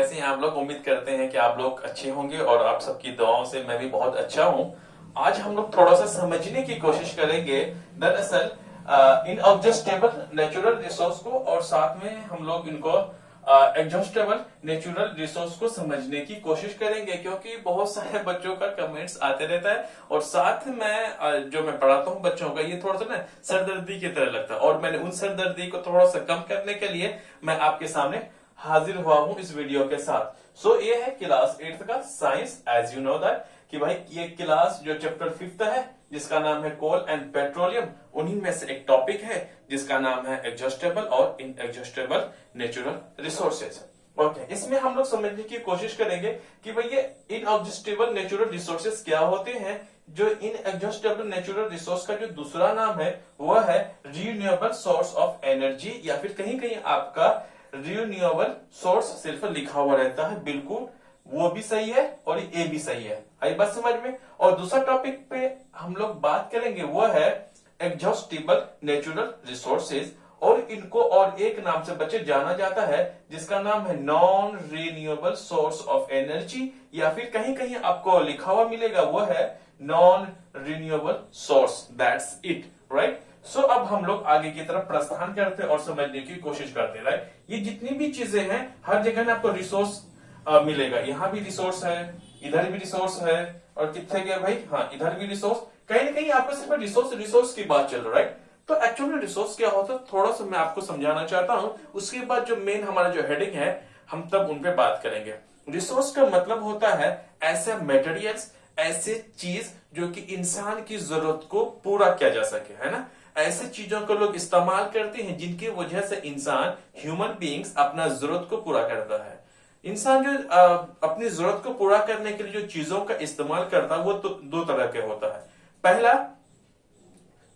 ऐसे ही हम लोग उम्मीद करते हैं कि आप लोग अच्छे होंगे और आप सबकी दुआओं से मैं भी बहुत अच्छा हूं। आज हम लोग थोड़ा सा समझने की कोशिश करेंगे दरअसल इनएग्जॉस्टेबल नेचुरल रिसोर्स को, और साथ में हम लोग इनको एग्जॉस्टेबल नेचुरल रिसोर्स को समझने की कोशिश करेंगे, क्योंकि बहुत सारे बच्चों का कमेंट्स आते रहता है और साथ में जो मैं पढ़ाता हूँ बच्चों का, ये थोड़ा सा ना सरदर्दी की तरह लगता है, और मैंने उन सरदर्दी को थोड़ा सा कम करने के लिए मैं आपके सामने हाजिर हुआ हूं इस वीडियो के साथ। सो ये है क्लास 8th का science, as you know that कि भाई ये क्लास जो चैप्टर 5th है जिसका नाम है कोल एंड पेट्रोलियम, उन्हीं में से एक टॉपिक है जिसका नाम है एग्जॉस्टेबल और इनएग्जॉस्टेबल नेचुरल रिसोर्सेज। ओके, इसमें हम लोग समझने की कोशिश करेंगे कि भाई ये इनएग्जॉस्टेबल नेचुरल रिसोर्सेज क्या होते हैं। जो इनएग्जॉस्टेबल नेचुरल रिसोर्स का जो दूसरा नाम है वह है रिन्यूएबल सोर्स ऑफ एनर्जी, या फिर कहीं कहीं आपका रिन्यूएबल सोर्स सिर्फ लिखा हुआ रहता है। बिल्कुल वो भी सही है और ये भी सही है, आई बात समझ में। और दूसरा टॉपिक पे हम लोग बात करेंगे वो है एग्जॉस्टेबल नेचुरल रिसोर्सेज, और इनको और एक नाम से बच्चे जाना जाता है जिसका नाम है non renewable source of energy, या फिर कहीं कहीं आपको लिखा हुआ मिलेगा वो है non renewable source. That's it, right. So अब हम लोग आगे की तरफ प्रस्थान करते और समझने की कोशिश करते, राइट। ये जितनी भी चीजें हैं हर जगह में आपको रिसोर्स मिलेगा। यहाँ भी रिसोर्स है, इधर भी रिसोर्स है, और कितने गए भाई, हाँ इधर भी रिसोर्स। कहीं ना कहीं आपको सिर्फ रिसोर्स रिसोर्स की बात चल रही है, राइट। तो एक्चुअली रिसोर्स क्या होता है थोड़ा सा मैं आपको समझाना चाहता हूं, उसके बाद जो मेन हमारा जो हेडिंग है हम तब उन पे बात करेंगे। रिसोर्स का मतलब होता है ऐसे मटेरियल्स, ऐसे चीज जो कि इंसान की जरूरत को पूरा किया जा सके, है ना। ऐसे चीजों को लोग इस्तेमाल करते हैं जिनकी वजह से इंसान, ह्यूमन बीइंग्स अपना जरूरत को पूरा करता है। इंसान जो अपनी जरूरत को पूरा करने के लिए जो चीजों का इस्तेमाल करता है वो तो दो तरह के होता है। पहला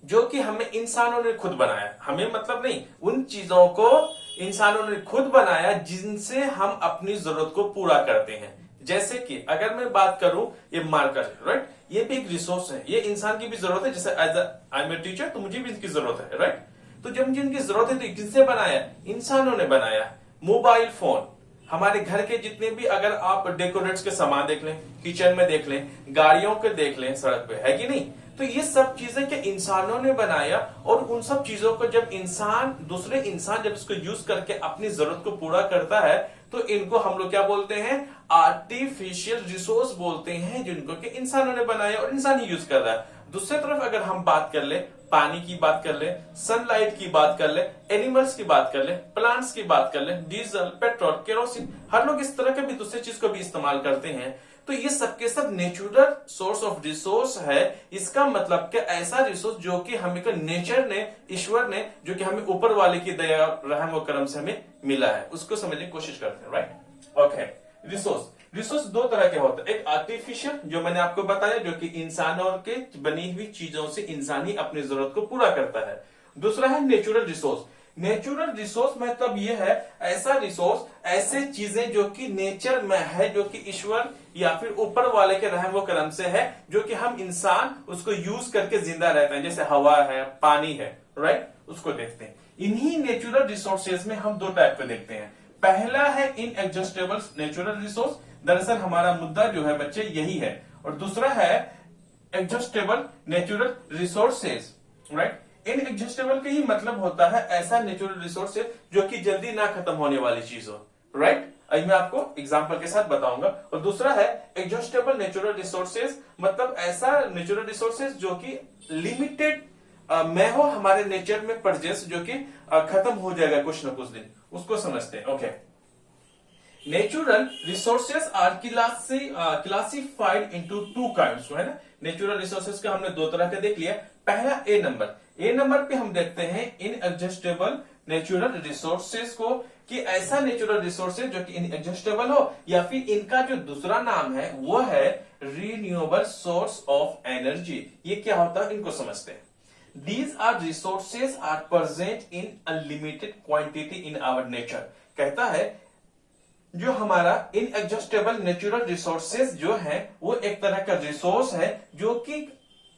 जो कि हमें इंसानों ने खुद बनाया, हमें मतलब नहीं, उन चीजों को इंसानों ने खुद बनाया जिनसे हम अपनी जरूरत को पूरा करते हैं। जैसे कि अगर मैं बात करूं ये मार्कर, राइट, ये भी एक रिसोर्स है, ये इंसान की भी जरूरत है। जैसे as I am a teacher तो मुझे भी इसकी जरूरत है, राइट। तो जब मुझे इनकी जरूरत है तो किसने बनाया, इंसानों ने बनाया। मोबाइल फोन, हमारे घर के जितने भी अगर आप डेकोरेट्स के सामान देख लें, किचन में देख लें, गाड़ियों के देख लें, सड़क पे, है कि नहीं, तो ये सब चीजें क्या इंसानों ने बनाया। और उन सब चीजों को जब इंसान, दूसरे इंसान जब इसको यूज करके अपनी जरूरत को पूरा करता है तो इनको हम लोग क्या बोलते हैं, आर्टिफिशियल रिसोर्स बोलते हैं, जिनको कि इंसानों ने बनाया और इंसान ही यूज कर रहा है। दूसरी तरफ अगर हम बात कर ले, पानी की बात कर ले, सनलाइट की बात कर ले, एनिमल्स की बात कर ले, प्लांट्स की बात कर ले, डीजल, पेट्रोल, केरोसिन, हर लोग इस तरह के भी दूसरे चीज को भी इस्तेमाल करते हैं। तो ये सबके सब नेचुरल सोर्स ऑफ रिसोर्स है। इसका मतलब कि ऐसा रिसोर्स जो कि हमें नेचर ने, ईश्वर ने, जो कि हमें ऊपर वाले की दया, रहम व करम से हमें मिला है, उसको समझने की कोशिश करते हैं, राइट। ओके, रिसोर्स दो तरह के होते हैं। एक आर्टिफिशियल जो मैंने आपको बताया, जो कि इंसानों के बनी हुई चीजों से इंसान ही अपनी जरूरत को पूरा करता है। दूसरा है नेचुरल रिसोर्स। नेचुरल रिसोर्स मतलब ये है ऐसा रिसोर्स, ऐसे चीजें जो कि नेचर में है, जो कि ईश्वर या फिर ऊपर वाले के रहम व करम से है, जो कि हम इंसान उसको यूज करके जिंदा रहते हैं। जैसे हवा है, पानी है, राइट, उसको देखते हैं। इन्हीं नेचुरल रिसोर्सेज में हम दो टाइप के देखते हैं। पहला है इनएग्जॉस्टेबल नेचुरल रिसोर्स, दरअसल हमारा मुद्दा जो है बच्चे यही है। और दूसरा है exhaustible natural resources, right. Inexhaustible का ही मतलब होता है ऐसा नेचुरल रिसोर्सेज जो कि जल्दी ना खत्म होने वाली चीज हो, राइट। अभी मैं आपको एग्जांपल के साथ बताऊंगा। और दूसरा है एग्जॉस्टेबल नेचुरल रिसोर्सेज, मतलब ऐसा नेचुरल रिसोर्सेज जो कि लिमिटेड में हो हमारे नेचर में परजेस, जो कि खत्म हो जाएगा कुछ ना कुछ दिन, उसको समझते हैं। Okay, natural resources are classified into two kinds, है ना। नेचुरल रिसोर्सेज का हमने दो तरह के देख लिया। पहला ए नंबर पे हम देखते हैं इनएग्जॉस्टेबल नेचुरल रिसोर्सेज को, कि ऐसा नेचुरल रिसोर्सेज जो कि इनएग्जॉस्टेबल हो, या फिर इनका जो दूसरा नाम है वो है रिन्यूएबल सोर्स ऑफ एनर्जी। ये क्या होता है इनको समझते हैं। These are resources are present in unlimited quantity in our nature। कहता है जो हमारा इनएग्जॉस्टेबल नेचुरल रिसोर्सेज जो है वो एक तरह का रिसोर्स है जो कि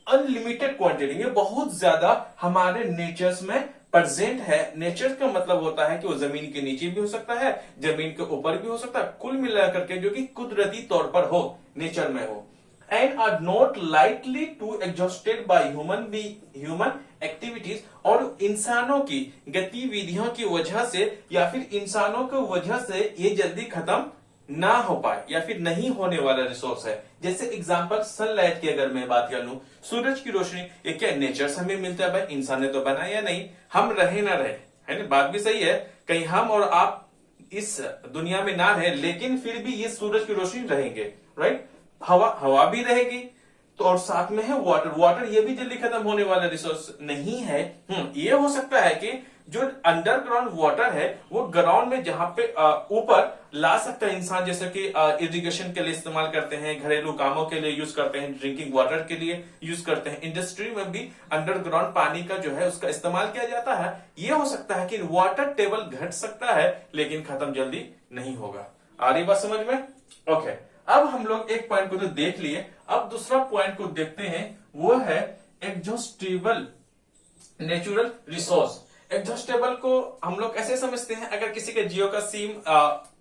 अनलिमिटेड क्वांटिटी में बहुत ज्यादा हमारे नेचर्स में प्रेजेंट है। नेचर का मतलब होता है कि वो जमीन के नीचे भी हो सकता है, जमीन के ऊपर भी हो सकता है, कुल मिलाकर के जो कि कुदरती तौर पर हो, नेचर में हो। And are not lightly to exhausted by human activities, और इंसानों की गतिविधियों की वजह से या फिर इंसानों की वजह से ये जल्दी खत्म ना हो पाए या फिर नहीं होने वाला रिसोर्स है। जैसे एग्जांपल सनलाइट की अगर मैं बात कर लूं, सूरज की रोशनी, ये क्या नेचर से हमें मिलता है भाई, इंसान ने तो बनाया नहीं, हम रहे ना रहे, है ना, बात भी सही है, कहीं हम और आप इस दुनिया में ना रहे लेकिन फिर भी ये सूरज की रोशनी रहेंगे, राइट। हवा भी रहेगी, तो और साथ में है वाटर ये भी जल्दी खत्म होने वाला रिसोर्स नहीं है। ये हो सकता है कि जो अंडरग्राउंड वाटर है वो ग्राउंड में जहां पे ऊपर ला सकता है इंसान, जैसे कि इरिगेशन के लिए इस्तेमाल करते हैं, घरेलू कामों के लिए यूज करते हैं, ड्रिंकिंग वाटर के लिए यूज करते हैं, इंडस्ट्री में भी अंडरग्राउंड पानी का जो है उसका इस्तेमाल किया जाता है। ये हो सकता है कि वाटर टेबल घट सकता है लेकिन खत्म जल्दी नहीं होगा। आ रही बात समझ में? ओके, अब हम लोग एक पॉइंट को तो देख लिए, अब दूसरा पॉइंट को देखते हैं, वो है एग्जॉस्टेबल नेचुरल रिसोर्स। एग्जॉस्टेबल को हम लोग ऐसे समझते हैं, अगर किसी का जियो का सिम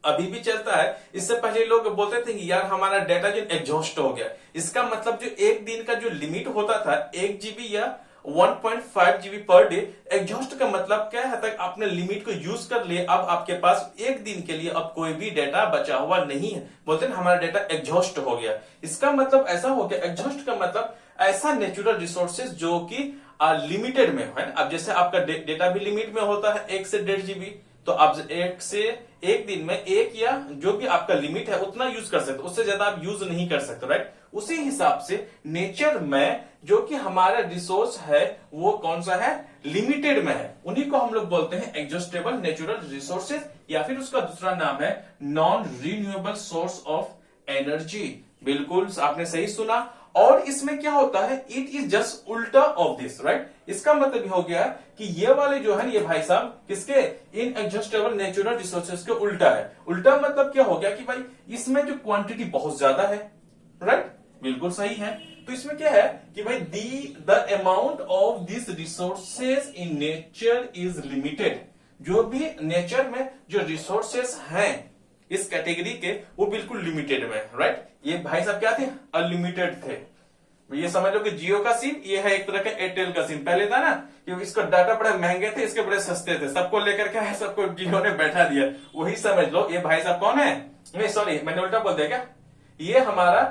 अभी भी चलता है, इससे पहले लोग बोलते थे कि यार हमारा डाटा जो एग्जॉस्ट हो गया, इसका मतलब जो एक दिन का जो लिमिट होता था 1 GB या 1.5 GB पर डे, एग्जॉस्ट का मतलब क्या है, तक आपने लिमिट को यूज कर लिए, अब आपके पास एक दिन के लिए अब कोई भी डाटा बचा हुआ नहीं है, बोलते हैं हमारा डाटा एग्जॉस्ट हो गया। इसका मतलब ऐसा हो गया, एग्जॉस्ट का मतलब ऐसा नेचुरल रिसोर्सेज जो कि लिमिटेड में है ना। अब जैसे आपका डेटा भी लिमिट में होता है 1 से 1.5 GB, तो आप एक दिन में एक या जो भी आपका लिमिट है उतना यूज कर सकते, उससे ज्यादा आप यूज नहीं कर सकते, राइट। उसी हिसाब से नेचर में जो कि हमारा रिसोर्स है वो कौन सा है, लिमिटेड में है, उन्हीं को हम लोग बोलते हैं एग्जॉस्टेबल नेचुरल रिसोर्सेज, या फिर उसका दूसरा नाम है non renewable source of energy. बिल्कुल आपने सही सुना। और इसमें क्या होता है, इट इज जस्ट उल्टा ऑफ दिस, राइट। इसका मतलब हो गया कि ये वाले जो है ये भाई साहब किसके, इन एग्जॉस्टेबल नेचुरल रिसोर्सेज के उल्टा है। उल्टा मतलब क्या हो गया कि भाई इसमें जो क्वांटिटी बहुत ज्यादा है, राइट, बिल्कुल सही है। तो इसमें क्या है कि भाई the amount of this resources in nature is limited. जो भी नेचर में जो रिसोर्सेज हैं इस कैटेगरी के वो बिल्कुल लिमिटेड में, राइट। ये भाई साहब क्या थे, अनलिमिटेड थे। ये समझ लो कि जियो का सिम ये है एक तरह का एयरटेल का सिम। पहले था ना कि इसका डाटा बड़े महंगे थे, इसके बड़े सस्ते थे, सबको लेकर के सबको जियो ने बैठा दिया, वही समझ लो। ये भाई साहब कौन है, नहीं सॉरी मैंने उल्टा बोल दिया क्या, ये हमारा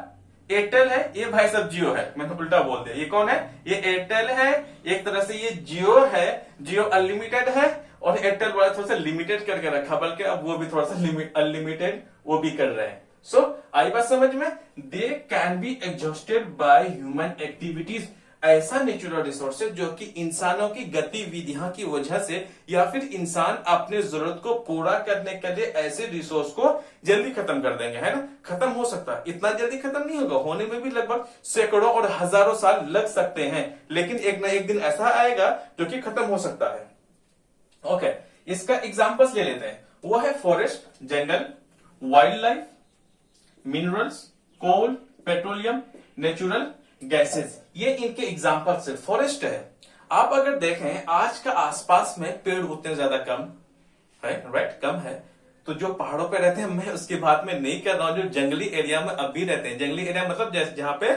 एयरटेल है, ये भाई साहब जियो है, मैंने उल्टा बोल दिया। ये कौन है, ये एयरटेल है, एक तरह से ये जियो है, जियो अनलिमिटेड है और एयरटेल वाला थोड़ा सा लिमिटेड करके रखा, बल्कि अब वो भी थोड़ा सा अनलिमिटेड वो भी कर रहे हैं। सो आई बात समझ में, they can be exhausted by human activities, ऐसा नेचुरल रिसोर्सेज जो कि इंसानों की गतिविधियों की वजह से या फिर इंसान अपने जरूरत को पूरा करने के लिए ऐसे रिसोर्स को जल्दी खत्म कर देंगे, है ना। खत्म हो सकता है, इतना जल्दी खत्म नहीं होगा, होने में भी लगभग सैकड़ों और हजारों साल लग सकते हैं, लेकिन एक ना एक दिन ऐसा आएगा जो कि खत्म हो सकता है। ओके, इसका एग्जांपल्स ले लेते हैं। वो है फॉरेस्ट, जंगल, वाइल्ड लाइफ, मिनरल्स, कोल, पेट्रोलियम, नेचुरल गैसेस, ये इनके एग्जांपल्स है। फॉरेस्ट है, आप अगर देखें आज का आसपास में पेड़ उतने ज्यादा कम है, राइट, कम है। तो जो पहाड़ों पे रहते हैं, मैं उसकी बात में नहीं कर रहा हूं, जो जंगली एरिया में अब भी रहते हैं, जंगली एरिया मतलब जहां पे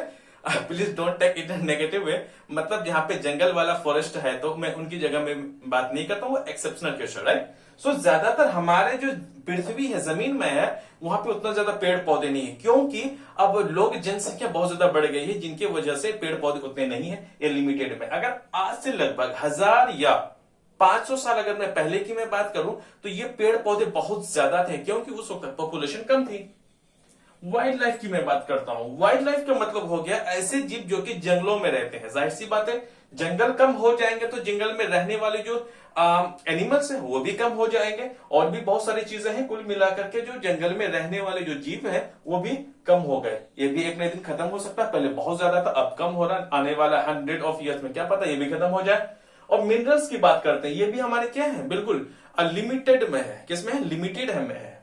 please don't take it negative way, मतलब जहां पे जंगल वाला फॉरेस्ट है, तो मैं उनकी जगह में बात नहीं करता हूं, एक्सेप्शनल केस, राइट। सो ज्यादातर हमारे जो पृथ्वी है, जमीन में है, वहां पे उतना ज्यादा पेड़ पौधे नहीं है, क्योंकि अब लोग जनसंख्या बहुत ज्यादा बढ़ गई है, जिनकी वजह से पेड़ पौधे उतने नहीं है, ये लिमिटेड में। अगर आज से लगभग 1000 या 500 साल अगर मैं पहले की मैं बात करूं तो ये पेड़ पौधे बहुत ज्यादा थे, क्योंकि उस वक्त पॉपुलेशन कम थी। वाइल्ड लाइफ की मैं बात करता हूं। वाइल्ड लाइफ का मतलब हो गया ऐसे जीव जो कि जंगलों में रहते हैं। जाहिर सी बात है, जंगल कम हो जाएंगे तो जंगल में रहने वाले जो एनिमल्स हैं वो भी कम हो जाएंगे, और भी बहुत सारी चीजें हैं, कुल मिलाकर के जो जंगल में रहने वाले जो जीव हैं वो भी कम हो गए। ये भी एक न एक दिन खत्म हो सकता है, पहले बहुत ज्यादा था, अब कम हो रहा, आने वाला 100 ऑफ ईयर्स में क्या पता ये भी खत्म हो जाए। और मिनरल्स की बात करते हैं, ये भी हमारे क्या है, बिल्कुल अनलिमिटेड में है, किसमें है, लिमिटेड में है।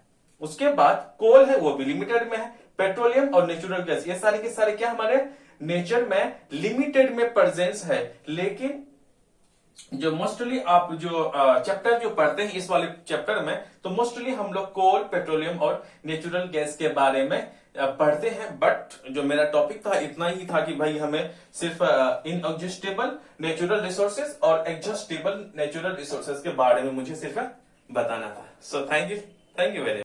उसके बाद कोल है, वो भी लिमिटेड में है, पेट्रोलियम और नेचुरल गैस, ये सारे के सारे क्या हमारे नेचर में लिमिटेड में प्रेजेंस है, लेकिन जो मोस्टली आप जो चैप्टर जो पढ़ते हैं इस वाले चैप्टर में, तो मोस्टली हम लोग कोल, पेट्रोलियम और नेचुरल गैस के बारे में पढ़ते हैं। बट जो मेरा टॉपिक था इतना ही था कि भाई हमें सिर्फ इनएग्जॉस्टेबल नेचुरल रिसोर्सेज और एग्जॉस्टेबल नेचुरल रिसोर्सेज के बारे में मुझे सिर्फ बताना था। So thank you very